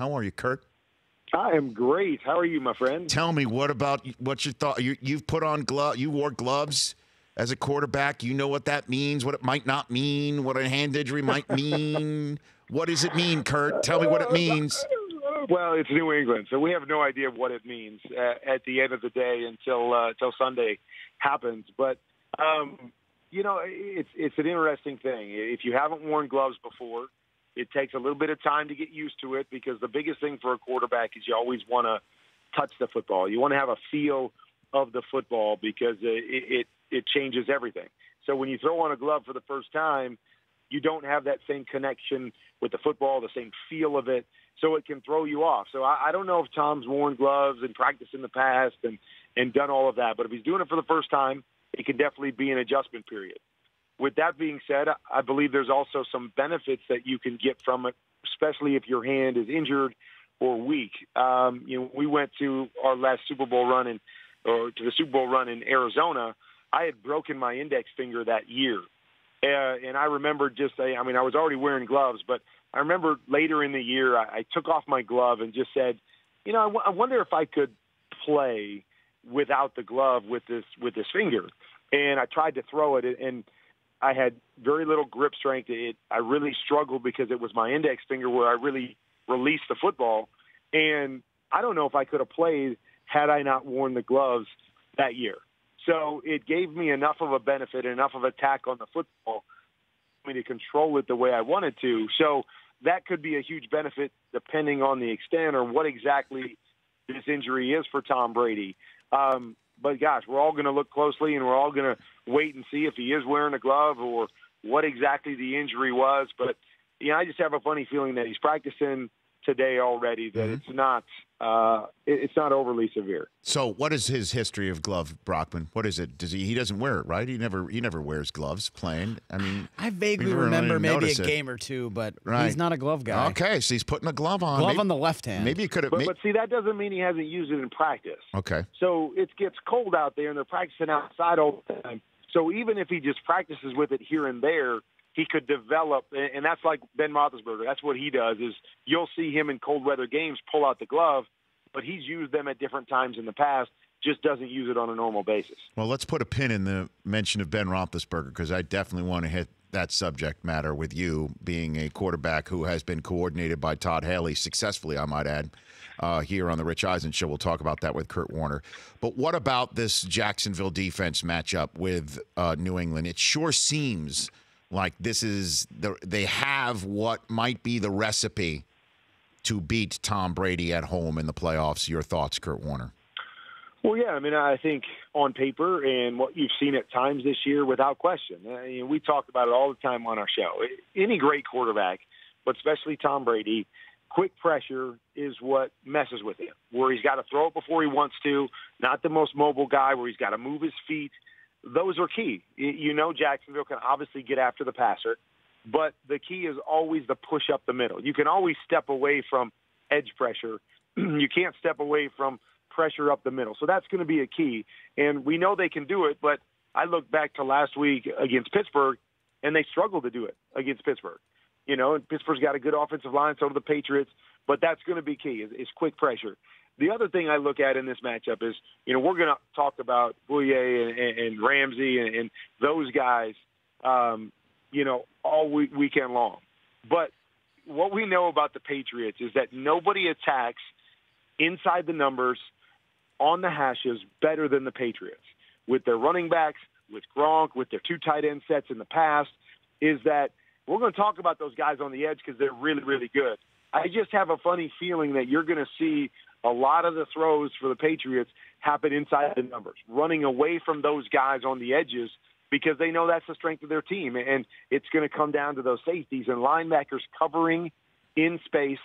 How are you, Kurt? I am great. How are you, my friend? Tell me, what's your thought? You've put on gloves. You wore gloves as a quarterback. You know what that means, what it might not mean, what a hand injury might mean. What does it mean, Kurt? Tell me what it means. Well, it's New England, so we have no idea what it means at the end of the day until Sunday happens. But it's an interesting thing. If you haven't worn gloves before, it takes a little bit of time to get used to it, because the biggest thing for a quarterback is you always want to touch the football. You want to have a feel of the football, because it changes everything. So when you throw on a glove for the first time, you don't have that same connection with the football, the same feel of it, so it can throw you off. So I don't know if Tom's worn gloves and practiced in the past and done all of that, but if he's doing it for the first time, it can definitely be an adjustment period. With that being said, I believe there's also some benefits that you can get from it, especially if your hand is injured or weak. We went to our last Super Bowl run to the Super Bowl run in Arizona. I had broken my index finger that year. And I remember I was already wearing gloves, but I remember later in the year, I took off my glove and just said, I wonder if I could play without the glove with this finger. And I tried to throw it, and I had very little grip strength. I really struggled because it was my index finger where I really released the football. And I don't know if I could have played had I not worn the gloves that year. So it gave me enough of a benefit, enough of attack on the football for me to control it the way I wanted to. So that could be a huge benefit depending on the extent or what exactly this injury is for Tom Brady. But, gosh, we're all going to look closely, and we're all going to wait and see if he is wearing a glove or what exactly the injury was. But, I just have a funny feeling that he's practicing today already, that it's not overly severe. So what is his history of glove, Brockman? What is it? He doesn't wear it, right? He never wears gloves playing. I mean, I vaguely remember maybe a game or two, but he's not a glove guy. Okay, so he's putting a glove on. On the left hand. Maybe he could have. But see, that doesn't mean he hasn't used it in practice. Okay. So it gets cold out there, and they're practicing outside all the time. So even if he just practices with it here and there, he could develop, and that's like Ben Roethlisberger. That's what he does, is you'll see him in cold weather games pull out the glove, but he's used them at different times in the past, just doesn't use it on a normal basis. Well, let's put a pin in the mention of Ben Roethlisberger, because I definitely want to hit that subject matter with you, being a quarterback who has been coordinated by Todd Haley successfully, I might add, here on the Rich Eisen Show. We'll talk about that with Kurt Warner. But what about this Jacksonville defense matchup with New England? It sure seems like they have what might be the recipe to beat Tom Brady at home in the playoffs. Your thoughts, Kurt Warner? Well, yeah, I think on paper and what you've seen at times this year, without question. We talk about it all the time on our show. Any great quarterback, but especially Tom Brady, quick pressure is what messes with him, where he's got to throw it before he wants to, not the most mobile guy, where he's got to move his feet. Those are key. Jacksonville can obviously get after the passer, but the key is always the push up the middle. You can always step away from edge pressure. You can't step away from pressure up the middle. So that's going to be a key. And we know they can do it, but I look back to last week against Pittsburgh, and they struggled to do it against Pittsburgh. And Pittsburgh's got a good offensive line, so do the Patriots, but that's going to be key, is quick pressure. The other thing I look at in this matchup is, we're going to talk about Bouye and Ramsey and those guys, all weekend long. But what we know about the Patriots is that nobody attacks inside the numbers on the hashes better than the Patriots. With their running backs, with Gronk, with their two tight end sets in the past, is that we're going to talk about those guys on the edge because they're really, really good. I just have a funny feeling that you're going to see a lot of the throws for the Patriots happen inside the numbers, running away from those guys on the edges, because they know that's the strength of their team. And it's going to come down to those safeties and linebackers covering in space,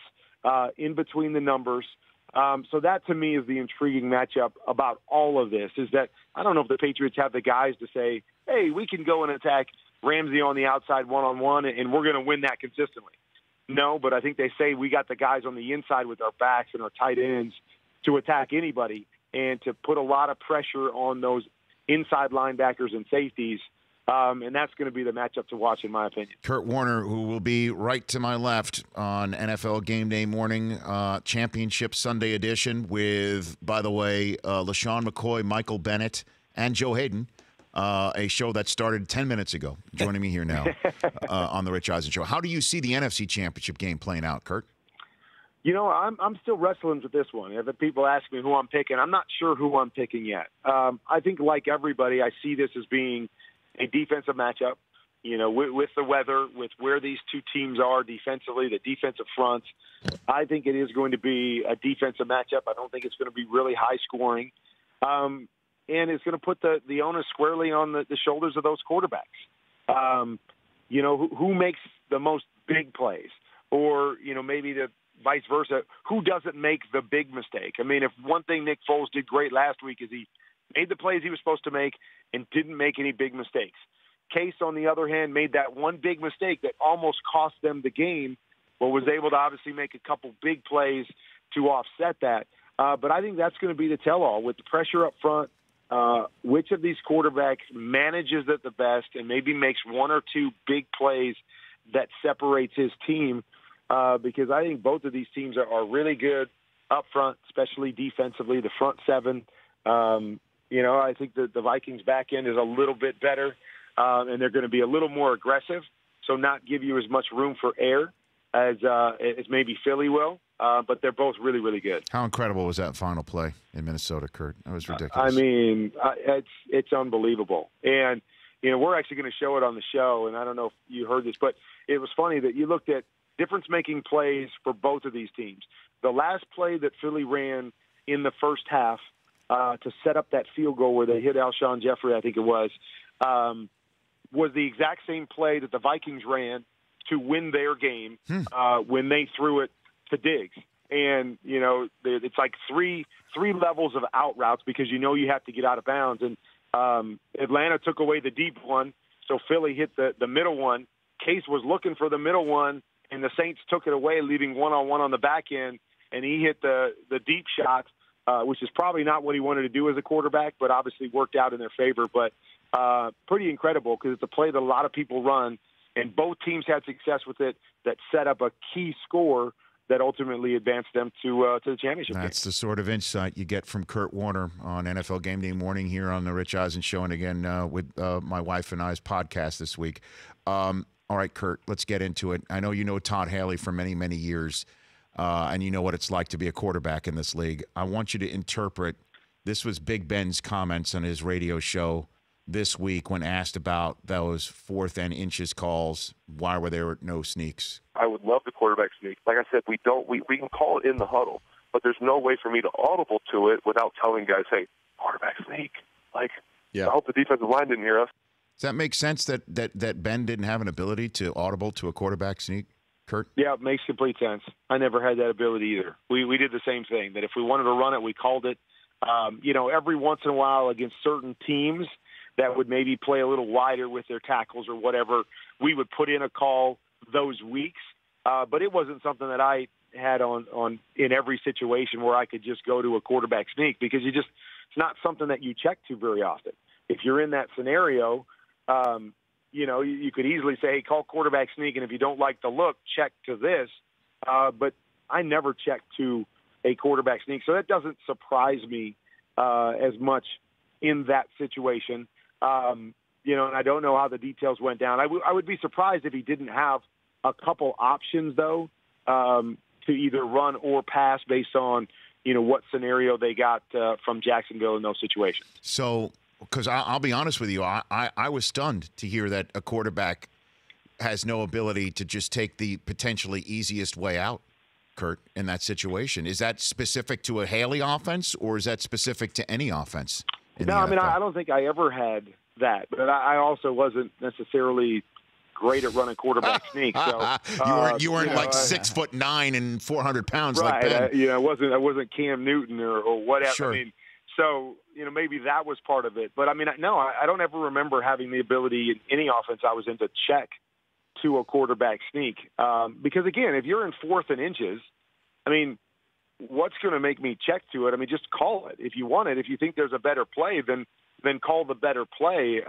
in between the numbers. So that, to me, is the intriguing matchup about all of this, is that I don't know if the Patriots have the guys to say, hey, we can go and attack Ramsey on the outside one-on-one, and we're going to win that consistently. No, but I think they say we got the guys on the inside with our backs and our tight ends to attack anybody and to put a lot of pressure on those inside linebackers and safeties And that's going to be the matchup to watch, in my opinion. Kurt Warner, who will be right to my left on NFL Game Day morning, Championship Sunday edition with, by the way, LaShawn McCoy, Michael Bennett, and Joe Hayden, a show that started 10 minutes ago, joining me here now on the Rich Eisen Show. How do you see the NFC Championship game playing out, Kurt? You know, I'm still wrestling with this one. If people ask me who I'm picking, I'm not sure who I'm picking yet. I think, like everybody, I see this as being a defensive matchup, you know, with the weather, with where these two teams are defensively, the defensive fronts. I think it is going to be a defensive matchup. I don't think it's going to be really high scoring. And it's going to put the onus squarely on the shoulders of those quarterbacks. You know, who makes the most big plays? Or, you know, maybe the vice versa, who doesn't make the big mistake? I mean, if one thing Nick Foles did great last week is he made the plays he was supposed to make and didn't make any big mistakes. Case, on the other hand, made that one big mistake that almost cost them the game, but was able to obviously make a couple big plays to offset that. But I think that's going to be the tell-all with the pressure up front. Which of these quarterbacks manages it the best and maybe makes one or two big plays that separates his team? Because I think both of these teams are really good up front, especially defensively, the front seven. You know, I think that the Vikings back end is a little bit better, and they're going to be a little more aggressive, so not give you as much room for error as maybe Philly will. But they're both really, really good. How incredible was that final play in Minnesota, Kurt? That was ridiculous. I mean, it's unbelievable. And, you know, we're actually going to show it on the show, and I don't know if you heard this, but it was funny that you looked at difference-making plays for both of these teams. The last play that Philly ran in the first half to set up that field goal where they hit Alshon Jeffrey, I think it was the exact same play that the Vikings ran to win their game when they threw it to Diggs. And, you know, it's like three levels of out routes because you know you have to get out of bounds. And Atlanta took away the deep one, so Philly hit the middle one. Case was looking for the middle one, and the Saints took it away, leaving one-on-one on the back end, and he hit the deep shot, which is probably not what he wanted to do as a quarterback, but obviously worked out in their favor. But pretty incredible because it's a play that a lot of people run, and both teams had success with it that set up a key score that ultimately advanced them to the championship That's game. the sort of insight you get from Kurt Warner on NFL Game Day morning here on the Rich Eisen Show, and again with my wife and I's podcast this week. All right, Kurt, let's get into it. I know you know Todd Haley for many, many years, and you know what it's like to be a quarterback in this league. I want you to interpret, this was Big Ben's comments on his radio show this week when asked about those 4th and inches calls. Why were there no sneaks? I would love the quarterback sneak. Like I said, we can call it in the huddle, but there's no way for me to audible to it without telling guys, hey, quarterback sneak. Like, yeah. I hope the defensive line didn't hear us. Does that make sense that Ben didn't have an ability to audible to a quarterback sneak, Kurt? Yeah, it makes complete sense. I never had that ability either. We did the same thing, that if we wanted to run it, we called it. You know, every once in a while against certain teams that would maybe play a little wider with their tackles or whatever, we would put in a call those weeks. But it wasn't something that I had on in every situation where I could just go to a quarterback sneak because it's not something that you check to very often. If you're in that scenario, you know, you could easily say, hey, call quarterback sneak, and if you don't like the look, check to this. But I never check to a quarterback sneak, so that doesn't surprise me as much in that situation. You know, and I don't know how the details went down. I would be surprised if he didn't have a couple options, though, to either run or pass based on, you know, what scenario they got from Jacksonville in those situations. So, because I'll be honest with you, I was stunned to hear that a quarterback has no ability to just take the potentially easiest way out, Kurt, in that situation. Is that specific to a Haley offense, or is that specific to any offense? No, I mean, I don't think I ever had that, but I also wasn't necessarily great at running quarterback sneak. So you weren't like 6'9" and 400 pounds right, like Ben. I wasn't Cam Newton or whatever. Sure. I mean, so maybe that was part of it. But I mean, no, I don't ever remember having the ability in any offense I was in to check to a quarterback sneak. Because again, if you're in 4th and inches, I mean, what's going to make me check to it? I mean, just call it if you want it. If you think there's a better play, then call the better play.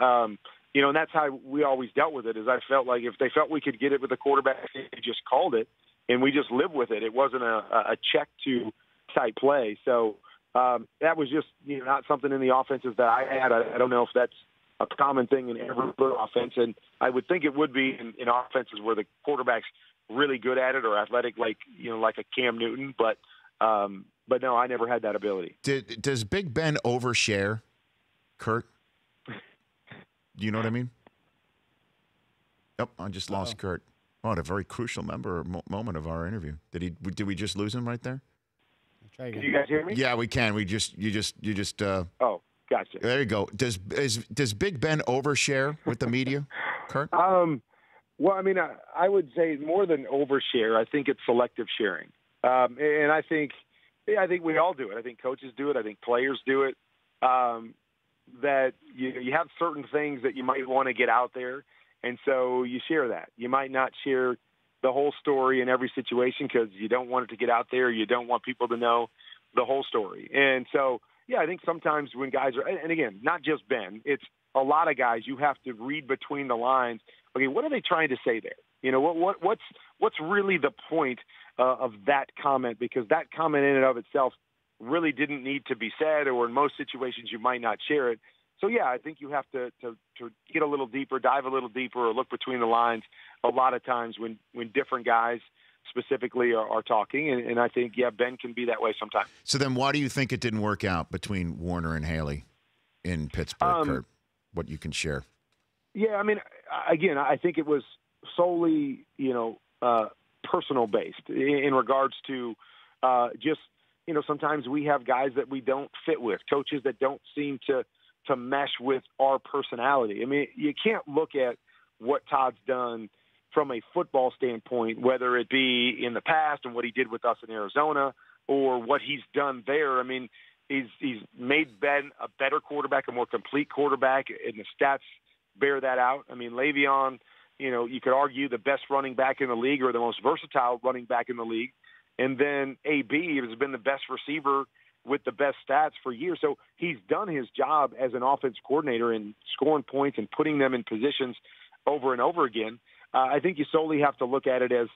and that's how we always dealt with it. Is I felt like if they felt we could get it with the quarterback, they just called it, and we just lived with it. It wasn't a check to type play. So that was just not something in the offenses that I had. I don't know if that's a common thing in every offense, and I would think it would be in offenses where the quarterback's really good at it or athletic, like a Cam Newton. But no, I never had that ability. Does Big Ben overshare, Kurt? Do you know what I mean? Oh, I just lost Kurt. Oh, at a very crucial moment of our interview. Did we just lose him right there? Can you guys hear me? Yeah, we can. You just. Oh, gotcha. There you go. Does Big Ben overshare with the media, Kurt? Well, I mean, I would say more than overshare. I think it's selective sharing, and I think we all do it. I think coaches do it. I think players do it. That you have certain things that you might want to get out there, and so you share that. You might not share the whole story in every situation because you don't want it to get out there. You don't want people to know the whole story. And so, yeah, I think sometimes when guys are, and again, not just Ben, it's a lot of guys, you have to read between the lines. Okay, what are they trying to say there? What's really the point of that comment? Because that comment in and of itself really didn't need to be said, or in most situations you might not share it. So, yeah, I think you have to get a little deeper, dive a little deeper, or look between the lines a lot of times when different guys specifically are talking. And I think, yeah, Ben can be that way sometimes. So then why do you think it didn't work out between Warner and Haley in Pittsburgh, Kurt? What you can share? Yeah, I mean, again, I think it was solely, personal based in regards to just, sometimes we have guys that we don't fit with, coaches that don't seem to mesh with our personality. I mean, you can't look at what Todd's done from a football standpoint, whether it be in the past and what he did with us in Arizona or what he's done there. I mean, he's made Ben a better quarterback, a more complete quarterback, and the stats bear that out. I mean, Le'Veon, you could argue the best running back in the league or the most versatile running back in the league. And then AB has been the best receiver with the best stats for years. So he's done his job as an offense coordinator in scoring points and putting them in positions over and over again. I think you solely have to look at it as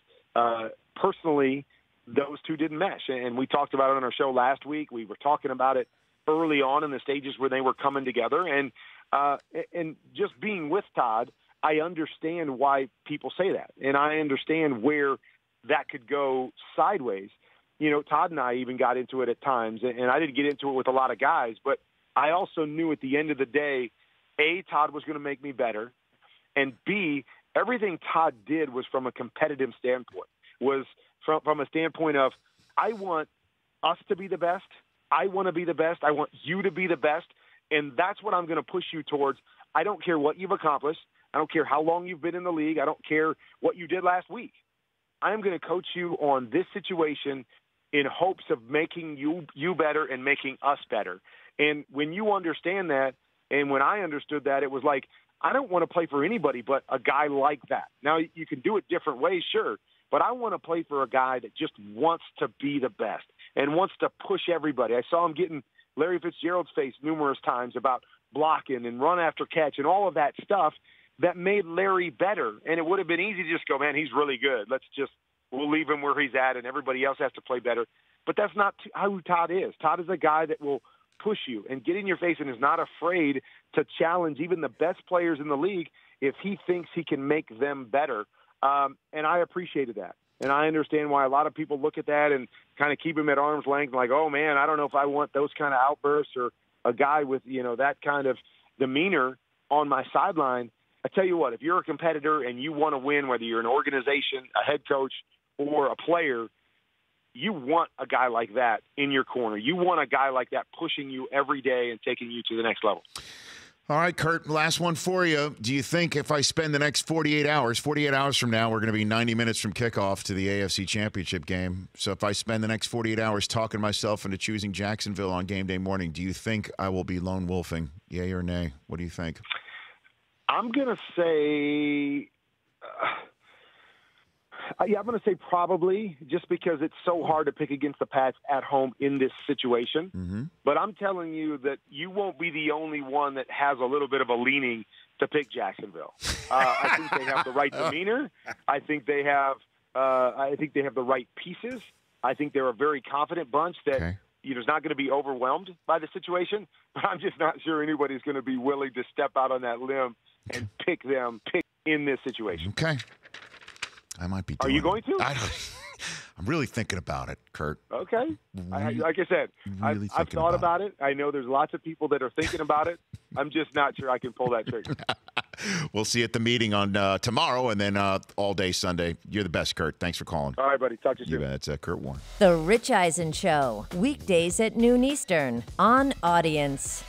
personally, those two didn't mesh. And we talked about it on our show last week. We were talking about it early on in the stages where they were coming together. And just being with Todd, I understand why people say that. And I understand where that could go sideways. Todd and I even got into it at times, and I didn't get into it with a lot of guys, but I also knew at the end of the day, A, Todd was going to make me better, and B, everything Todd did was from a competitive standpoint, was from a standpoint of, I want us to be the best, I want to be the best, I want you to be the best, and that's what I'm going to push you towards. I don't care what you've accomplished. I don't care how long you've been in the league. I don't care what you did last week. I am going to coach you on this situation in hopes of making you better and making us better. And when you understand that, and when I understood that, it was like, I don't want to play for anybody but a guy like that. Now, you can do it different ways, sure, but I want to play for a guy that just wants to be the best and wants to push everybody. I saw him get in Larry Fitzgerald's face numerous times about blocking and run after catch and all of that stuff that made Larry better. And it would have been easy to just go, man, he's really good. We'll leave him where he's at, and everybody else has to play better. But that's not how Todd is. Todd is a guy that will push you and get in your face and is not afraid to challenge even the best players in the league if he thinks he can make them better. And I appreciated that. And I understand why a lot of people look at that and kind of keep him at arm's length, like, oh, man, I don't know if I want those kind of outbursts or a guy with, that kind of demeanor on my sideline. I tell you what, if you're a competitor and you want to win, whether you're an organization, a head coach, or a player, you want a guy like that in your corner. You want a guy like that pushing you every day and taking you to the next level. All right, Kurt, last one for you. Do you think if I spend the next 48 hours from now, we're going to be 90 minutes from kickoff to the AFC Championship game. So if I spend the next 48 hours talking myself into choosing Jacksonville on game day morning, do you think I will be lone wolfing? Yay or nay? What do you think? I'm going to say I'm going to say probably, just because it's so hard to pick against the Pats at home in this situation. Mm-hmm. But I'm telling you that you won't be the only one that has a little bit of a leaning to pick Jacksonville. I think they have the right demeanor. I think they have the right pieces. I think they're a very confident bunch that is not going to be overwhelmed by the situation. But I'm just not sure anybody's going to be willing to step out on that limb and pick in this situation. Okay. I might be. Are you going to? I'm really thinking about it, Kurt. Okay. Like I said, I've thought about it. I know there's lots of people that are thinking about it. I'm just not sure I can pull that trigger. We'll see you at the meeting on tomorrow and then all day Sunday. You're the best, Kurt. Thanks for calling. All right, buddy. Talk to you soon. That's Kurt Warren. The Rich Eisen Show, weekdays at noon Eastern on Audience.